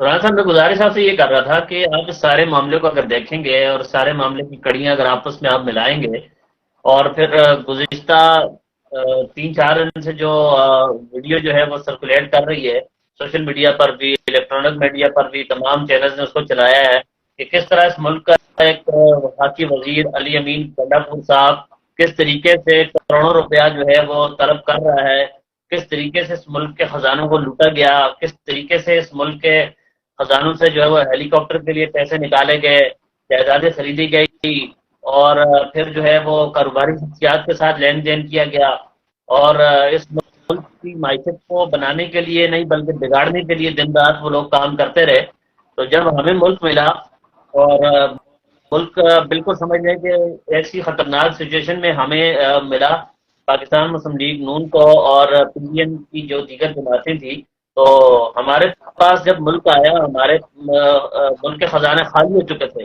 رانا صاحب میں گزارش آپ سے یہ کر رہا تھا کہ آپ اس سارے معاملے کو اگر دیکھیں گے اور سارے معاملے کی کڑیاں اگر آپس میں آپ ملائیں گے اور پھر گزشتہ 3-4 دن سے جو ویڈیو جو ہے وہ سرکولیٹ کر رہی ہے سوشل میڈیا پر بھی، الیکٹرانک میڈیا پر بھی، تمام چینلز نے اس کو چلایا ہے کہ کس طرح اس ملک کا ایک وفاقی وزیر علی امین گنڈا پور صاحب کس طریقے سے کروڑوں روپیہ جو ہے وہ طلب کر رہا ہے، کس طریقے سے اس ملک کے خزانوں کو لوٹا گیا، کس طریقے سے اس ملک کے خزانوں سے جو ہے وہ ہیلی کاپٹر کے لیے پیسے نکالے گئے، جائیدادیں خریدی گئی، اور پھر جو ہے وہ کاروباری شخصیات کے ساتھ لین دین کیا گیا، اور اس ملک کی معیشت کو بنانے کے لیے نہیں بلکہ بگاڑنے کے لیے دن رات وہ لوگ کام کرتے رہے۔ تو جب ہمیں ملک ملا اور ملک بالکل سمجھ لیں کہ ایسی خطرناک سچویشن میں ہمیں ملا پاکستان مسلم لیگ نون کو اور پی ایم کی جو دیگر جماعتیں تھیں، تو ہمارے پاس جب ملک آیا ہمارے ملک کے خزانے خالی ہو چکے تھے،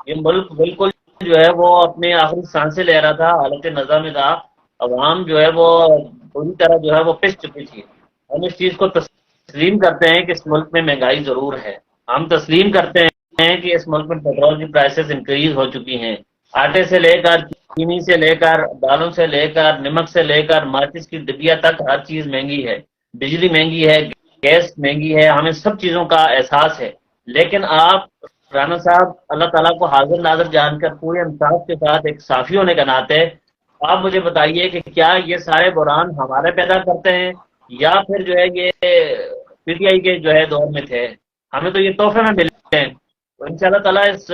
یہ ملک بالکل جو ہے وہ اپنے آخری سانسیں لے رہا تھا، حالت نظر میں تھا، عوام جو ہے وہ پوری طرح جو ہے وہ پس چکی تھی۔ ہم اس چیز کو تسلیم کرتے ہیں کہ اس ملک میں مہنگائی ضرور ہے، ہم تسلیم کرتے ہیں کہ اس ملک میں پیٹرول کی پرائسز انکریز ہو چکی ہیں، آٹے سے لے کر چینی سے لے کر دالوں سے لے کر نمک سے لے کر ماچس کی ڈبیا تک ہر چیز مہنگی ہے، بجلی مہنگی ہے، گیس مہنگی ہے، ہمیں سب چیزوں کا احساس ہے۔ لیکن آپ رانا صاحب اللہ تعالیٰ کو حاضر ناظر جان کر پورے انصاف کے ساتھ ایک صافی ہونے کا ناطے آپ مجھے بتائیے کہ کیا یہ سارے بحران ہمارے پیدا کرتے ہیں یا پھر جو ہے یہ پی ٹی آئی کے جو ہے دور میں تھے؟ ہمیں تو یہ تحفے میں ملے ہیں، تو ان شاء اللہ تعالیٰ اس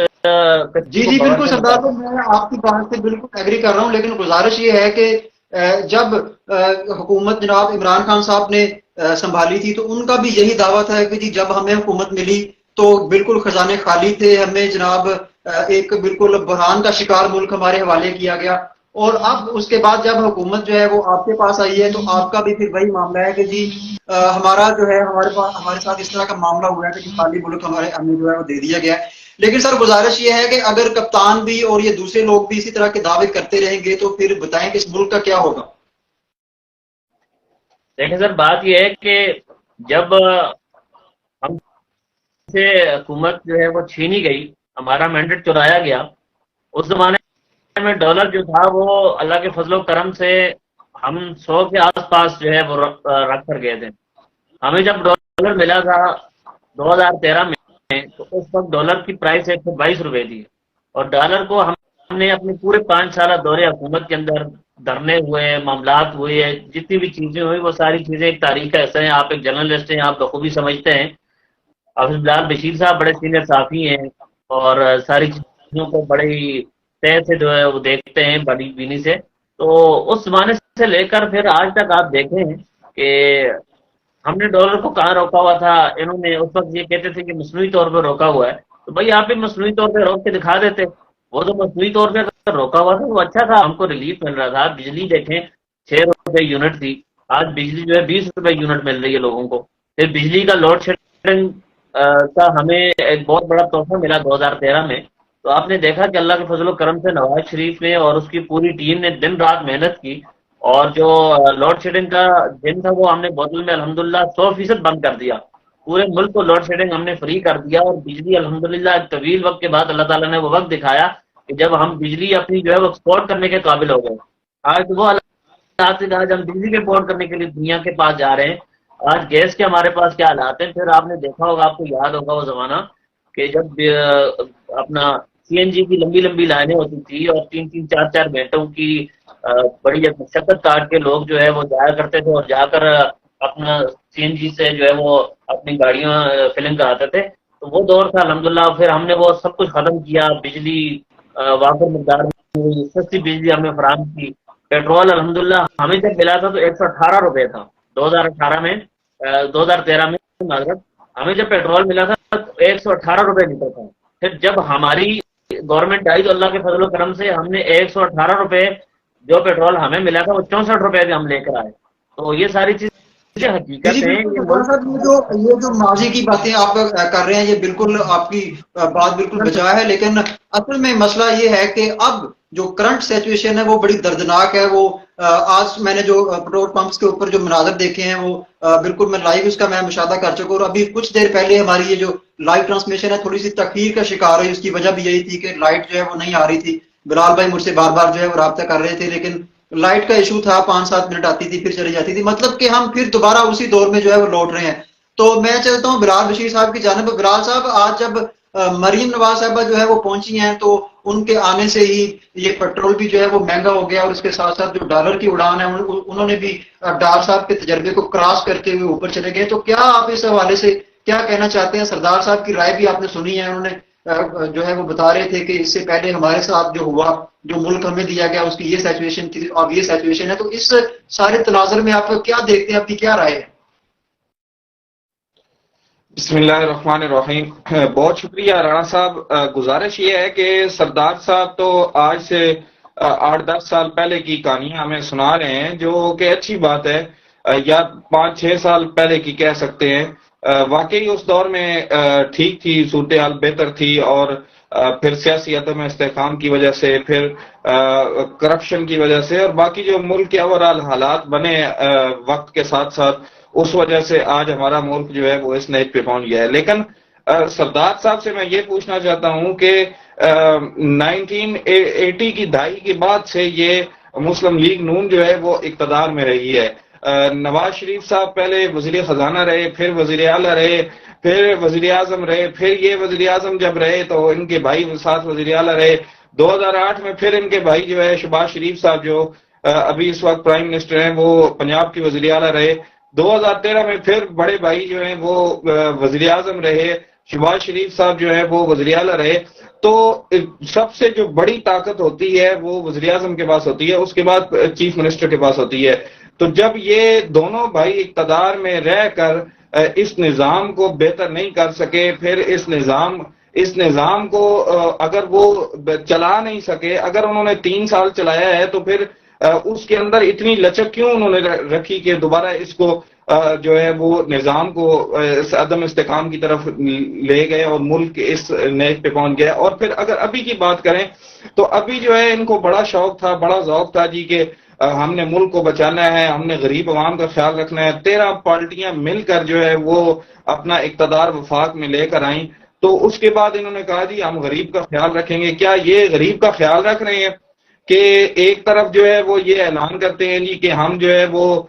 جی جی بالکل سردار صاحب، میں آپ کی بات سے بالکل ایگری کر رہا ہوں، لیکن گزارش یہ ہے کہ جب حکومت جناب عمران خان صاحب نے سنبھالی تھی تو ان کا بھی یہی دعویٰ تھا کہ جی جب ہمیں حکومت ملی تو بالکل خزانے خالی تھے، ہمیں جناب ایک بالکل بحران کا شکار ملک ہمارے حوالے کیا گیا، اور اب اس کے بعد جب حکومت جو ہے وہ آپ کے پاس آئی ہے تو آپ کا بھی پھر وہی معاملہ ہے کہ جی ہمارا جو ہے ہمارے ساتھ اس طرح کا معاملہ ہوا ہے کہ جی خالی ملک ہمیں جو ہے وہ دے دیا گیا ہے۔ لیکن سر گزارش یہ ہے کہ اگر کپتان بھی اور یہ دوسرے لوگ بھی اسی طرح کے دعوے کرتے رہیں گے تو پھر بتائیں کہ اس ملک کا کیا ہوگا؟ دیکھیں سر، بات یہ ہے کہ جب ہم سے حکومت جو ہے وہ چھینی گئی، ہمارا مینڈیٹ چرایا گیا، اس زمانے میں ڈالر جو تھا وہ اللہ کے فضل و کرم سے ہم 100 کے آس پاس جو ہے وہ رکھ کر گئے تھے۔ ہمیں جب ڈالر ملا تھا 2013 میں تو اس وقت ڈالر کی پرائس 122 روپے تھی، اور ڈالر کو ہم نے اپنے پورے 5 سالہ دورے حکومت کے اندر دھرنے ہوئے، معاملات ہوئے، جتنی بھی چیزیں ہوئی وہ ساری چیزیں ایک تاریخ کا حصہ ہیں۔ آپ ایک جرنلسٹ ہیں، آپ بخوبی سمجھتے ہیں۔ حافظ بلال بشیر صاحب بڑے سینئر صحافی ہیں اور ساری چیزوں کو بڑے ہی طے سے جو ہے وہ دیکھتے ہیں، بڑی بینی سے۔ تو اس زمانے سے لے کر پھر آج تک آپ دیکھیں کہ ہم نے ڈالر کو کہاں روکا ہوا تھا، انہوں نے اس وقت یہ کہتے تھے کہ مصنوعی طور پہ روکا ہوا ہے، تو بھائی آپ بھی مصنوعی طور پہ روک کے دکھا دیتے۔ وہ تو مصنوعی طور پہ اگر روکا ہوا تھا وہ اچھا تھا، ہم کو ریلیف مل رہا تھا۔ بجلی دیکھیں 6 روپے یونٹ تھی، آج بجلی جو ہے 20 روپے یونٹ مل رہی ہے لوگوں کو۔ پھر بجلی کا لوڈ شیڈنگ کا ہمیں ایک بہت بڑا تحفہ ملا 2013 میں۔ تو آپ نے دیکھا کہ اللہ کے فضل و کرم سے نواز شریف نے اور اس کی پوری ٹیم نے دن رات محنت کی، اور جو لوڈ شیڈنگ کا دن تھا وہ ہم نے بوتل میں الحمدللہ 100% بند کر دیا، پورے ملک کو لوڈ شیڈنگ ہم نے فری کر دیا، اور بجلی الحمدللہ ایک طویل وقت کے بعد اللہ تعالیٰ نے وہ وقت دکھایا کہ جب ہم بجلی اپنی جو ہے وہ ایکسپورٹ کرنے کے قابل ہو گئے۔ آج وہ اللہ سے آج ہم بجلی ایکسپورٹ کرنے کے لیے دنیا کے پاس جا رہے ہیں۔ آج گیس کے ہمارے پاس کیا حالات ہیں، پھر آپ نے دیکھا ہوگا، آپ کو یاد ہوگا وہ زمانہ کہ جب اپنا سی این جی کی لمبی لمبی لائنیں ہوتی تھی اور 3-4 گھنٹوں کی بڑی مشقت کاٹ کے لوگ جو ہے وہ جایا کرتے تھے اور جا کر اپنا سی این جی سے جو ہے وہ اپنی گاڑیاں فلنگ کراتے تھے، تو وہ دور تھا الحمدللہ۔ پھر ہم نے وہ سب کچھ ختم کیا، بجلی وافر مقدار میں ہوئی، سستی بجلی ہم نے فراہم کی۔ پیٹرول الحمدللہ ہمیں جب ملا تھا تو 118 روپے تھا 2018 میں، 2013 میں معذرت، ہمیں جب پیٹرول ملا تھا تو 118 روپے لیٹر تھا۔ پھر جب ہماری گورنمنٹ آئی تو اللہ کے فضل و کرم سے ہم نے 118 روپے جو پیٹرول ہمیں ملا تھا وہ 64 روپے بھی ہم لے کر آئے۔ تو یہ ساری چیزیں حقیقت ہیں۔ یہ جو ماضی کی باتیں آپ کر رہے ہیں یہ بالکل آپ کی بات بالکل بجا ہے، لیکن اصل میں مسئلہ یہ ہے کہ اب جو کرنٹ سچویشن ہے وہ بڑی دردناک ہے۔ وہ آج میں نے جو پیٹرول پمپس کے اوپر جو مناظر دیکھے ہیں وہ بالکل میں لائیو اس کا میں مشاہدہ کر چکا ہوں، اور ابھی کچھ دیر پہلے ہماری یہ جو لائیو ٹرانسمیشن ہے تھوڑی سی تاخیر کا شکار ہے. اس کی وجہ بھی یہی تھی کہ لائٹ جو ہے وہ نہیں آ رہی تھی. بلال بھائی مجھ سے بار بار جو ہے وہ رابطہ کر رہے تھے، لیکن لائٹ کا ایشو تھا، 5-7 منٹ آتی تھی پھر چلی جاتی تھی، مطلب کہ ہم پھر دوبارہ اسی دور میں جو ہے وہ لوٹ رہے ہیں. تو میں چلتا ہوں بلال بشیر صاحب کی جانب. بلال صاحب، آج جب مریم نواز صاحبہ جو ہے وہ پہنچی ہیں تو ان کے آنے سے ہی یہ پیٹرول بھی جو ہے وہ مہنگا ہو گیا، اور اس کے ساتھ ساتھ جو ڈالر کی اڑان ہے انہوں نے بھی ڈار صاحب کے تجربے کو کراس کرتے ہوئے اوپر چلے گئے. تو کیا آپ اس حوالے سے کیا کہنا چاہتے ہیں؟ سردار صاحب کی رائے بھی آپ نے سنی ہے، انہوں نے جو ہے وہ بتا رہے تھے کہ اس سے پہلے ہمارے ساتھ جو ہوا، جو ملک ہمیں دیا گیا، اس کی یہ سچویشن تھی اور یہ سچویشن ہے. تو اس سارے تناظر میں آپ کیا دیکھتے ہیں؟ آپ کی کیا رائے ہے؟ بسم اللہ الرحمن الرحیم. بہت شکریہ رانا صاحب. گزارش یہ ہے کہ سردار صاحب تو آج سے 8-10 سال پہلے کی کہانیاں ہمیں سنا رہے ہیں، جو کہ اچھی بات ہے، یا 5-6 سال پہلے کی کہہ سکتے ہیں. واقعی اس دور میں ٹھیک تھی، صورتحال بہتر تھی، اور پھر سیاسی عدم استحکام کی وجہ سے، پھر کرپشن کی وجہ سے، اور باقی جو ملک کے اوورال حالات بنے وقت کے ساتھ ساتھ، اس وجہ سے آج ہمارا ملک جو ہے وہ اس نیج پہ پہنچ گیا ہے. لیکن سردار صاحب سے میں یہ پوچھنا چاہتا ہوں کہ 1980 کی دہائی کے بعد سے یہ مسلم لیگ نون جو ہے وہ اقتدار میں رہی ہے. نواز شریف صاحب پہلے وزیر خزانہ رہے، پھر وزیر اعلیٰ رہے، پھر وزیر اعظم رہے، پھر یہ وزیر اعظم جب رہے تو ان کے بھائی ساتھ وزیر اعلیٰ رہے. 2008 میں پھر ان کے بھائی جو ہے شہباز شریف صاحب، جو ابھی اس وقت پرائم منسٹر ہیں، وہ پنجاب کی وزیر اعلیٰ رہے. 2013 میں پھر بڑے بھائی جو ہیں وہ وزیر اعظم رہے، شہباز شریف صاحب جو ہے وہ وزیر اعلیٰ رہے. تو سب سے جو بڑی طاقت ہوتی ہے وہ وزیر اعظم کے پاس ہوتی ہے، اس کے بعد چیف منسٹر کے پاس ہوتی ہے. تو جب یہ دونوں بھائی اقتدار میں رہ کر اس نظام کو بہتر نہیں کر سکے، پھر اس نظام کو اگر وہ چلا نہیں سکے، اگر انہوں نے 3 سال چلایا ہے تو پھر اس کے اندر اتنی لچک کیوں انہوں نے رکھی کہ دوبارہ اس کو جو ہے وہ نظام کو عدم استحکام کی طرف لے گئے اور ملک اس نیج پہ پہنچ گیا. اور پھر اگر ابھی کی بات کریں تو ابھی جو ہے ان کو بڑا شوق تھا، بڑا ذوق تھا جی کہ ہم نے ملک کو بچانا ہے، ہم نے غریب عوام کا خیال رکھنا ہے. 13 پارٹیاں مل کر جو ہے وہ اپنا اقتدار وفاق میں لے کر آئیں. تو اس کے بعد انہوں نے کہا جی ہم غریب کا خیال رکھیں گے. کیا یہ غریب کا خیال رکھ رہے ہیں کہ ایک طرف جو ہے وہ یہ اعلان کرتے ہیں جی کہ ہم جو ہے وہ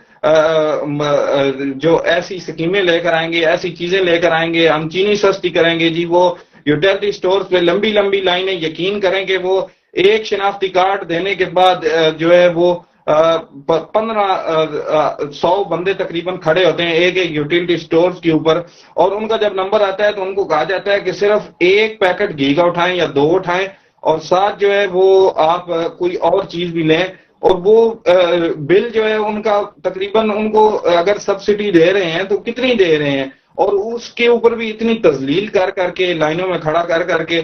جو ایسی سکیمیں لے کر آئیں گے، ایسی چیزیں لے کر آئیں گے، ہم چینی سستی کریں گے جی، وہ یوٹیلٹی سٹورز پہ لمبی لمبی لائنیں، یقین کریں کہ وہ ایک شناختی کارڈ دینے کے بعد جو ہے وہ 1500 بندے تقریباً کھڑے ہوتے ہیں ایک ایک یوٹیلٹی سٹورز کے اوپر، اور ان کا جب نمبر آتا ہے تو ان کو کہا جاتا ہے کہ صرف ایک پیکٹ گھی کا اٹھائیں یا 2 اٹھائیں، اور ساتھ جو ہے وہ آپ کوئی اور چیز بھی لیں. اور وہ بل جو ہے ان کا تقریباً ان کو اگر سبسڈی دے رہے ہیں تو کتنی دے رہے ہیں، اور اس کے اوپر بھی اتنی تذلیل کر کر کے، لائنوں میں کھڑا کر کر کے.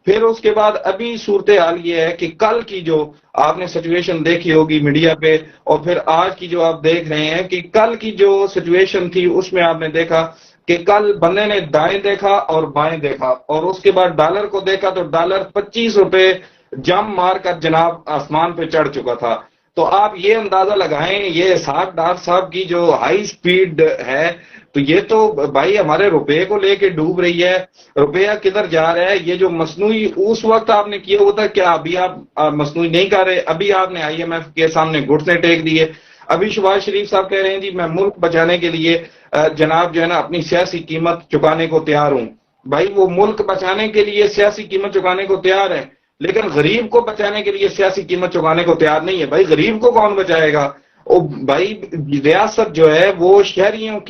پھر اس کے بعد ابھی صورتحال یہ ہے کہ کل کی جو آپ نے سچویشن دیکھی ہوگی میڈیا پہ، اور پھر آج کی جو آپ دیکھ رہے ہیں کہ کل کی جو سچویشن تھی اس میں آپ نے دیکھا کہ کل بندے نے دائیں دیکھا اور بائیں دیکھا، اور اس کے بعد ڈالر کو دیکھا تو ڈالر 25 روپے جم مار کر جناب آسمان پہ چڑھ چکا تھا. تو آپ یہ اندازہ لگائیں یہ اسحاق ڈار صاحب کی جو ہائی سپیڈ ہے، تو یہ تو بھائی ہمارے روپے کو لے کے ڈوب رہی ہے. روپیہ کدھر جا رہا ہے؟ یہ جو مصنوعی اس وقت آپ نے کیا ہوتا، کیا ابھی آپ مصنوعی نہیں کر رہے؟ ابھی آپ نے IMF کے سامنے گھٹنے ٹیک دیے. ابھی شہباز شریف صاحب کہہ رہے ہیں جی میں ملک بچانے کے لیے جناب جو ہے نا اپنی سیاسی قیمت چکانے کو تیار ہوں. بھائی وہ ملک بچانے کے لیے سیاسی قیمت چکانے کو تیار ہے، لیکن غریب کو بچانے کے لیے سیاسی قیمت چکانے کو تیار نہیں ہے. بھائی غریب کو کون بچائے گا؟ بھائی ریاست جو ہے وہ شہریوں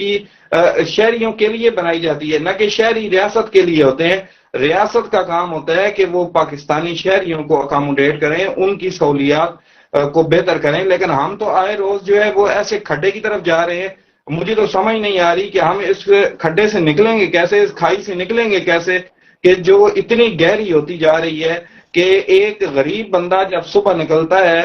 کے لیے بنائی جاتی ہے، نہ کہ شہری ریاست کے لیے ہوتے ہیں. ریاست کا کام ہوتا ہے کہ وہ پاکستانی شہریوں کو اکاموڈیٹ کریں، ان کی سہولیات کو بہتر کریں. لیکن ہم تو آئے روز جو ہے وہ ایسے کھڈے کی طرف جا رہے ہیں. مجھے تو سمجھ نہیں آ رہی کہ ہم اس کھڈے سے نکلیں گے کیسے، اس کھائی سے نکلیں گے کیسے، کہ جو اتنی گہری ہوتی جا رہی ہے کہ ایک غریب بندہ جب صبح نکلتا ہے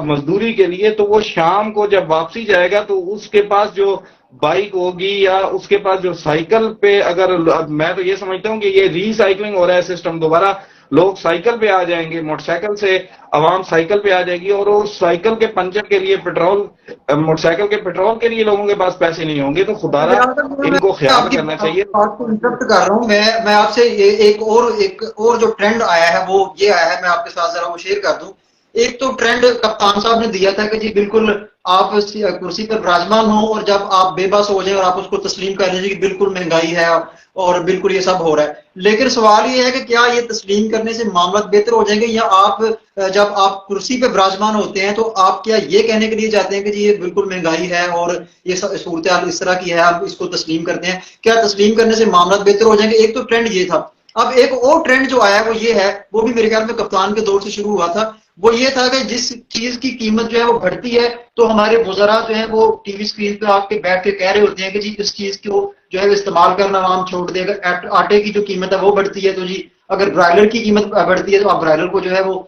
مزدوری کے لیے تو وہ شام کو جب واپسی جائے گا تو اس کے پاس جو بائک ہوگی یا اس کے پاس جو سائیکل پہ، اگر میں تو یہ سمجھتا ہوں کہ یہ ری سائیکلنگ ہو رہا ہے سسٹم دوبارہ. لوگ سائیکل پہ آ جائیں گے، موٹر سائیکل سے عوام سائیکل پہ آ جائے گی، اور اس سائیکل کے پنچر کے لیے پیٹرول، موٹر سائیکل کے پیٹرول کے لیے لوگوں کے پاس پیسے نہیں ہوں گے. تو خدا را ان کو میں خیال آپ کی کرنا چاہیے. بات کو انٹرپٹ کر رہا ہوں. میں آپ سے ایک اور جو ٹرینڈ آیا ہے وہ یہ آیا ہے، میں آپ کے ساتھ ذرا وہ شیئر کر دوں. ایک تو ٹرینڈ کپتان صاحب نے دیا تھا کہ جی بالکل آپ کرسی پر براجمان ہوں اور جب آپ بے بس ہو جائیں اور آپ اس کو تسلیم کر لیجیے کہ بالکل مہنگائی ہے اور بالکل یہ سب ہو رہا ہے. لیکن سوال یہ ہے کہ کیا یہ تسلیم کرنے سے معاملات بہتر ہو جائیں گے، یا آپ جب آپ کرسی پہ براجمان ہوتے ہیں تو آپ کیا یہ کہنے کے لیے جاتے ہیں کہ جی یہ بالکل مہنگائی ہے اور یہ صورتحال اس طرح کی ہے، آپ اس کو تسلیم کرتے ہیں؟ کیا تسلیم کرنے سے معاملات بہتر ہو جائیں گے؟ ایک تو ٹرینڈ یہ تھا. اب ایک اور ٹرینڈ جو آیا وہ یہ ہے، وہ بھی میرے خیال میں کپتان کے دور سے شروع ہوا تھا. وہ یہ تھا کہ جس چیز کی قیمت جو ہے وہ بڑھتی ہے تو ہمارے وزراء جو ہیں وہ ٹی وی اسکرین پہ آ کے بیٹھ کے کہہ رہے ہوتے ہیں کہ جی اس چیز کو جو ہے وہ استعمال کرنا عوام چھوڑ دے. اگر آٹے کی جو قیمت ہے وہ بڑھتی ہے تو جی اگر برائلر کی قیمت بڑھتی ہے تو آپ برائلر کو جو ہے وہ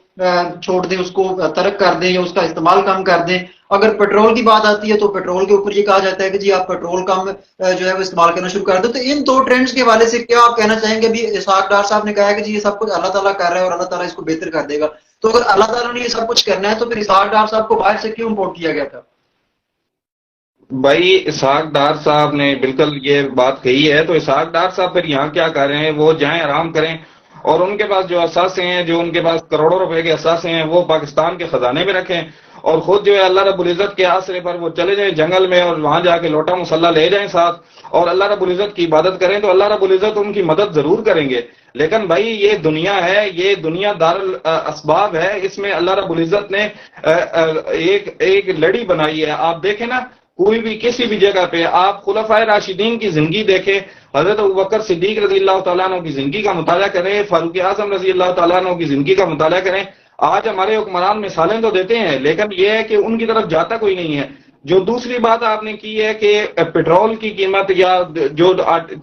چھوڑ دیں، اس کو ترک کر دیں یا اس کا استعمال کم کر دیں. اگر پیٹرول کی بات آتی ہے تو پیٹرول کے اوپر یہ کہا جاتا ہے کہ جی آپ پیٹرول کم جو ہے وہ استعمال کرنا شروع کر دیں. تو ان دو ٹرینڈز کے حوالے سے کیا آپ کہنا چاہیں گے؟ ابھی اسحاق ڈار صاحب نے کہا ہے کہ جی یہ سب کچھ اللہ تعالیٰ کر رہا ہے اور اللہ تعالیٰ اس کو بہتر کر دے گا. تو اگر اللہ تعالیٰ نے یہ سب کچھ کرنا ہے تو پھر اسحاق ڈار صاحب کو باہر سے کیوں امپورٹ کیا گیا تھا؟ بھائی اسحاق ڈار صاحب نے بالکل یہ بات کہی ہے، تو اسحاق ڈار صاحب پھر یہاں کیا کر رہے ہیں؟ وہ جائیں آرام کریں، اور ان کے پاس جو اثاثے ہیں، جو ان کے پاس کروڑوں روپے کے اثاثے ہیں، وہ پاکستان کے خزانے میں رکھیں، اور خود جو ہے اللہ رب العزت کے آسرے پر وہ چلے جائیں جنگل میں اور وہاں جا کے لوٹا مسلح لے جائیں ساتھ، اور اللہ رب العزت کی عبادت کریں، تو اللہ رب العزت ان کی مدد ضرور کریں گے. لیکن بھائی یہ دنیا ہے، یہ دنیا دار الاسباب ہے، اس میں اللہ رب العزت نے ایک لڑی بنائی ہے. آپ دیکھیں نا، کوئی بھی کسی بھی جگہ پہ آپ خلفائے راشدین کی زندگی دیکھیں، حضرت ابوبکر صدیق رضی اللہ تعالیٰ عنہ کی زندگی کا مطالعہ کریں، فاروق اعظم رضی اللہ تعالیٰ عنہ کی زندگی کا مطالعہ کریں. آج ہمارے حکمران مثالیں تو دیتے ہیں لیکن یہ ہے کہ ان کی طرف جاتا کوئی نہیں ہے. جو دوسری بات آپ نے کی ہے کہ پیٹرول کی قیمت یا جو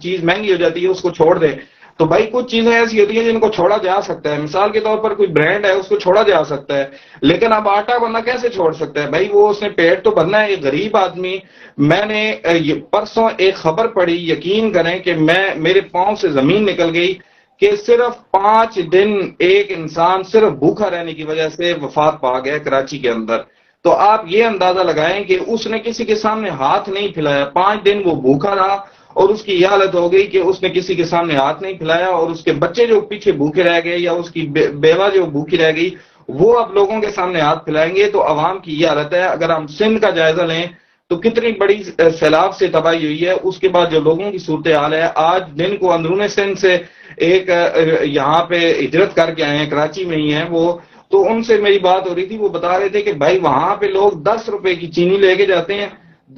چیز مہنگی ہو جاتی ہے اس کو چھوڑ دیں، تو بھائی کچھ چیزیں ایسی ہوتی ہیں جن کو چھوڑا جا سکتا ہے. مثال کے طور پر کوئی برانڈ ہے، اس کو چھوڑا جا سکتا ہے، لیکن اب آٹا بندہ کیسے چھوڑ سکتا ہے؟ بھائی وہ اس نے پیٹ تو بھرنا ہے. ایک غریب آدمی، میں نے پرسوں ایک خبر پڑھی، یقین کریں کہ میرے پاؤں سے زمین نکل گئی، کہ صرف 5 دن ایک انسان صرف بھوکا رہنے کی وجہ سے وفات پا گیا کراچی کے اندر. تو آپ یہ اندازہ لگائیں کہ اس نے کسی کے سامنے ہاتھ نہیں پھیلایا، 5 دن وہ بھوکا رہا، اور اس کی یہ حالت ہو گئی کہ اس نے کسی کے سامنے ہاتھ نہیں پھیلایا، اور اس کے بچے جو پیچھے بھوکے رہ گئے یا اس کی بیوہ جو بھوکی رہ گئی، وہ اب لوگوں کے سامنے ہاتھ پھیلائیں گے. تو عوام کی یہ حالت ہے. اگر ہم سندھ کا جائزہ لیں تو کتنی بڑی سیلاب سے تباہی ہوئی ہے، اس کے بعد جو لوگوں کی صورتحال ہے. آج دن کو اندرون سندھ سے ایک یہاں پہ ہجرت کر کے آئے ہیں، کراچی میں ہی ہیں وہ، تو ان سے میری بات ہو رہی تھی، وہ بتا رہے تھے کہ بھائی وہاں پہ لوگ 10 روپے کی چینی لے کے جاتے ہیں،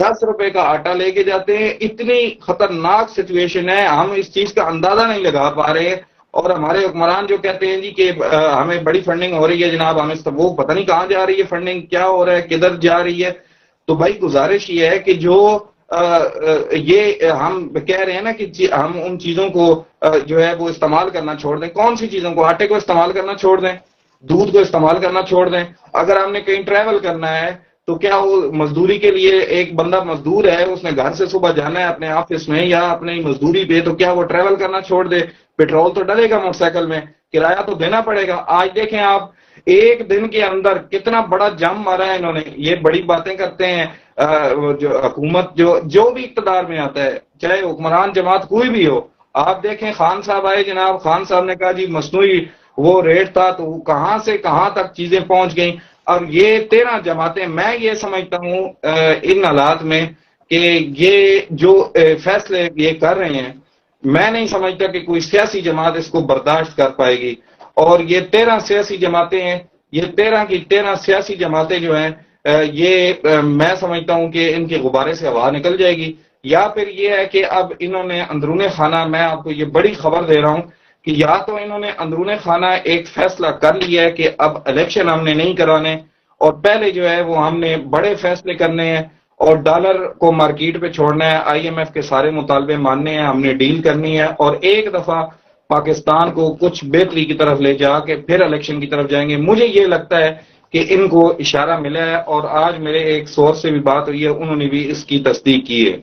10 روپے کا آٹا لے کے جاتے ہیں. اتنی خطرناک سچویشن ہے، ہم اس چیز کا اندازہ نہیں لگا پا رہے. اور ہمارے حکمران جو کہتے ہیں جی کہ ہمیں بڑی فنڈنگ ہو رہی ہے جناب، ہمیں وہ پتہ نہیں کہاں جا رہی ہے فنڈنگ، کیا ہو رہا ہے، کدھر جا رہی ہے. تو بھائی گزارش یہ ہے کہ جو یہ ہم کہہ رہے ہیں نا کہ ہم ان چیزوں کو جو ہے وہ استعمال کرنا چھوڑ دیں. کون سی چیزوں کو؟ آٹے کو استعمال کرنا چھوڑ دیں، دودھ کو استعمال کرنا چھوڑ دیں. اگر ہم نے کہیں ٹریول کرنا ہے تو کیا وہ مزدوری کے لیے، ایک بندہ مزدور ہے، اس نے گھر سے صبح جانا ہے اپنے آفس میں یا اپنی مزدوری پہ، تو کیا وہ ٹریول کرنا چھوڑ دے؟ پیٹرول تو ڈلے گا موٹر سائیکل میں، کرایہ تو دینا پڑے گا. آج دیکھیں آپ، ایک دن کے اندر کتنا بڑا جم مارا ہے انہوں نے. یہ بڑی باتیں کرتے ہیں جو حکومت جو بھی اقتدار میں آتا ہے، چاہے حکمران جماعت کوئی بھی ہو. آپ دیکھیں خان صاحب آئے جناب، خان صاحب نے کہا جی مصنوعی وہ ریٹ تھا، تو کہاں سے کہاں تک چیزیں پہنچ گئیں. اور یہ 13 جماعتیں، میں یہ سمجھتا ہوں ان حالات میں کہ یہ جو فیصلے یہ کر رہے ہیں، میں نہیں سمجھتا کہ کوئی سیاسی جماعت اس کو برداشت کر پائے گی. اور یہ 13 سیاسی جماعتیں ہیں، یہ 13 کی 13 سیاسی جماعتیں جو ہیں، یہ میں سمجھتا ہوں کہ ان کے غبارے سے ہوا نکل جائے گی. یا پھر یہ ہے کہ اب انہوں نے اندرون خانہ، میں آپ کو یہ بڑی خبر دے رہا ہوں کہ یا تو انہوں نے اندرون خانہ ایک فیصلہ کر لیا ہے کہ اب الیکشن ہم نے نہیں کرانے، اور پہلے جو ہے وہ ہم نے بڑے فیصلے کرنے ہیں، اور ڈالر کو مارکیٹ پہ چھوڑنا ہے، آئی ایم ایف کے سارے مطالبے ماننے ہیں، ہم نے ڈیل کرنی ہے، اور ایک دفعہ پاکستان کو کچھ بہتری کی طرف لے جا کے پھر الیکشن کی طرف جائیں گے. مجھے یہ لگتا ہے کہ ان کو اشارہ ملا ہے، اور آج میرے ایک سورس سے بھی بات ہوئی ہے، انہوں نے بھی اس کی تصدیق کی ہے.